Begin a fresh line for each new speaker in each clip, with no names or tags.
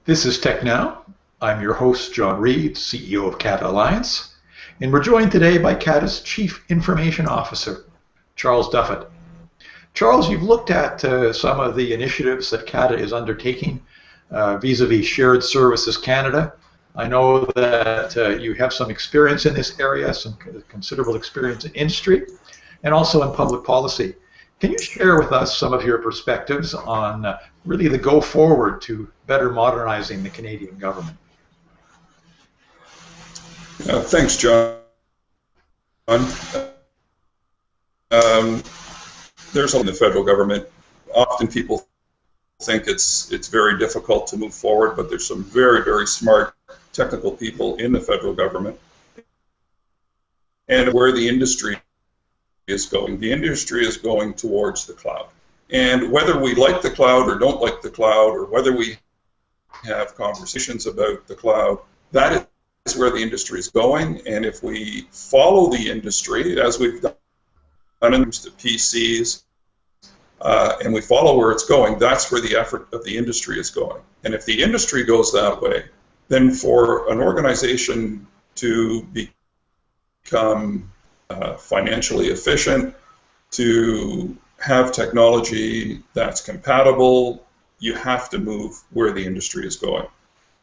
This is TechNOW. I'm your host, John Reid, CEO of CATAAlliance, and we're joined today by CATA's Chief Information Officer, Charles Duffet. Charles, you've looked at some of the initiatives that CATA is undertaking vis-a-vis Shared Services Canada. I know that you have some experience in this area, some considerable experience in industry, and also in public policy. Can you share with us some of your perspectives on really the go forward to better modernizing the Canadian government?
Thanks, John. There's in the federal government. Often people think it's very difficult to move forward, but there's some very, very smart technical people in the federal government. And where the industry is going. The industry is going towards the cloud. And whether we like the cloud or don't like the cloud, or whether we have conversations about the cloud, that is where the industry is going. And if we follow the industry, as we've done in the PCs, and we follow where it's going, that's where the effort of the industry is going. And if the industry goes that way, then for an organization to become financially efficient, to have technology that's compatible, you have to move where the industry is going.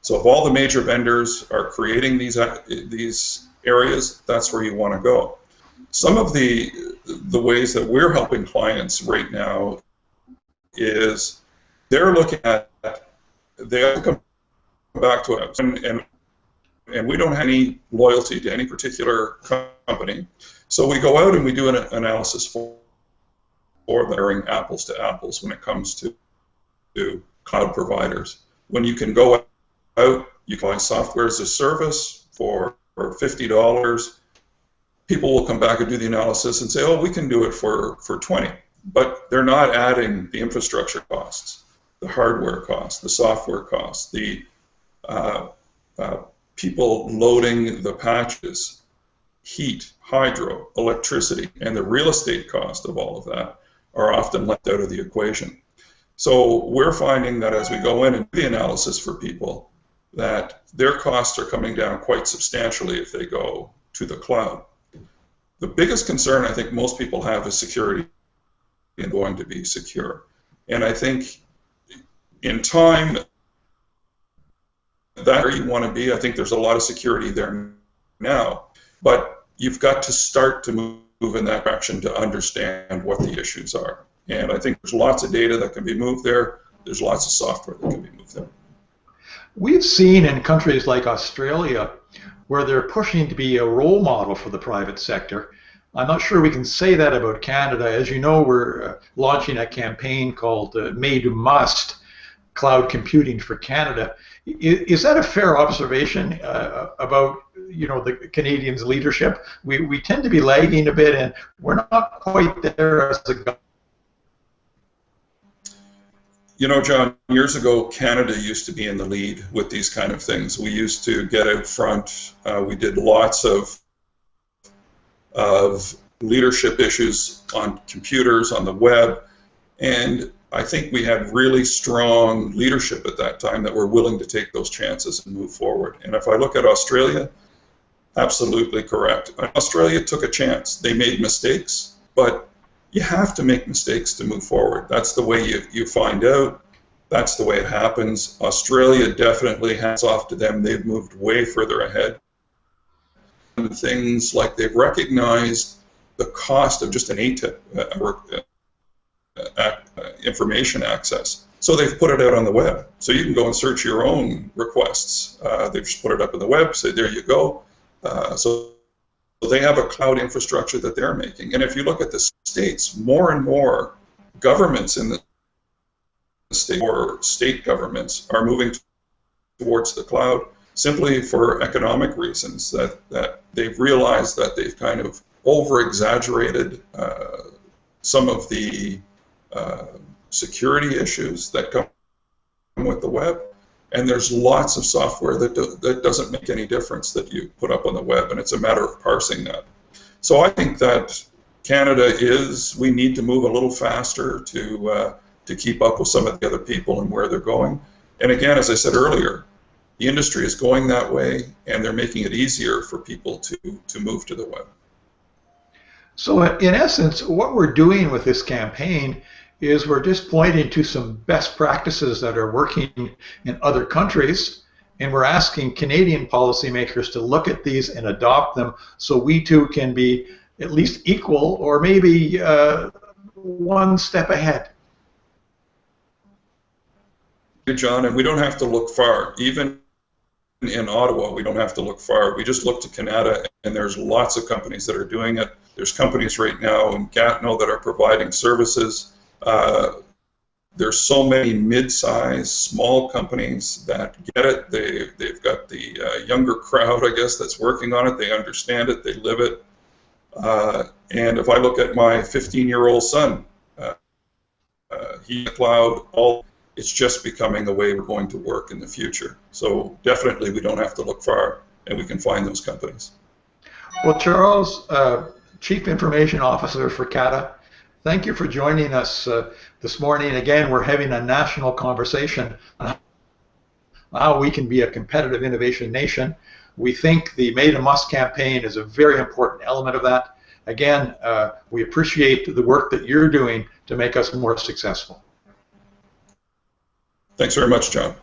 So if all the major vendors are creating these areas, that's where you want to go. Some of the ways that we're helping clients right now is they're looking at, they have to come back to us, and we don't have any loyalty to any particular company. So we go out and we do an analysis for comparing apples to apples when it comes to cloud providers. When you can go out, you can buy software as a service for $50, people will come back and do the analysis and say, oh, we can do it for $20. But they're not adding the infrastructure costs, the hardware costs, the software costs, the people loading the patches, heat, hydro, electricity, and the real estate cost of all of that are often left out of the equation. So we're finding that as we go in and do the analysis for people, that their costs are coming down quite substantially if they go to the cloud. The biggest concern I think most people have is security and going to be secure. And I think in time, that's where you want to be. I think there's a lot of security there now, but you've got to start to move in that direction to understand what the issues are. And I think there's lots of data that can be moved there. There's lots of software that can be moved there.
We've seen in countries like Australia where they're pushing to be a role model for the private sector. I'm not sure we can say that about Canada. As you know, we're launching a campaign called Made Must, Cloud Computing for Canada. Is that a fair observation about the Canadians' leadership? We tend to be lagging a bit, and we're not quite there as a government.
You know, John, years ago, Canada used to be in the lead with these kind of things. We used to get out front. We did lots of leadership issues on computers, on the web, and I think we had really strong leadership at that time that were willing to take those chances and move forward. And if I look at Australia, absolutely correct. Australia took a chance. They made mistakes, but you have to make mistakes to move forward. That's the way you find out. That's the way it happens. Australia definitely, hats off to them. They've moved way further ahead. And things like they've recognized the cost of just an ATIP, information access. So they've put it out on the web. So you can go and search your own requests. They've just put it up on the web, say, there you go. So they have a cloud infrastructure that they're making. And if you look at the states, more and more governments in the state or state governments are moving towards the cloud simply for economic reasons, that they've realized that they've kind of over-exaggerated some of the security issues that come with the web. And there's lots of software that doesn't make any difference that you put up on the web, and it's a matter of parsing that. So I think that Canada we need to move a little faster to keep up with some of the other people and where they're going. And again, as I said earlier, the industry is going that way, and they're making it easier for people to move to the web.
So in essence, what we're doing with this campaign is we're just pointing to some best practices that are working in other countries, and we're asking Canadian policymakers to look at these and adopt them so we too can be at least equal or maybe one step ahead.
John, and we don't have to look far. Even in Ottawa, we don't have to look far. We just look to Canada, and there's lots of companies that are doing it. There's companies right now in CATNO that are providing services. There's so many mid-sized, small companies that get it. They've got the younger crowd, I guess, that's working on it. They understand it. They live it. And if I look at my 15-year-old son, he cloud all. It's just becoming the way we're going to work in the future. So definitely we don't have to look far, and we can find those companies.
Well, Charles, Chief Information Officer for CATA, thank you for joining us this morning. Again, we're having a national conversation on how we can be a competitive innovation nation. We think the Made a Must campaign is a very important element of that. Again, we appreciate the work that you're doing to make us more successful.
Thanks very much, John.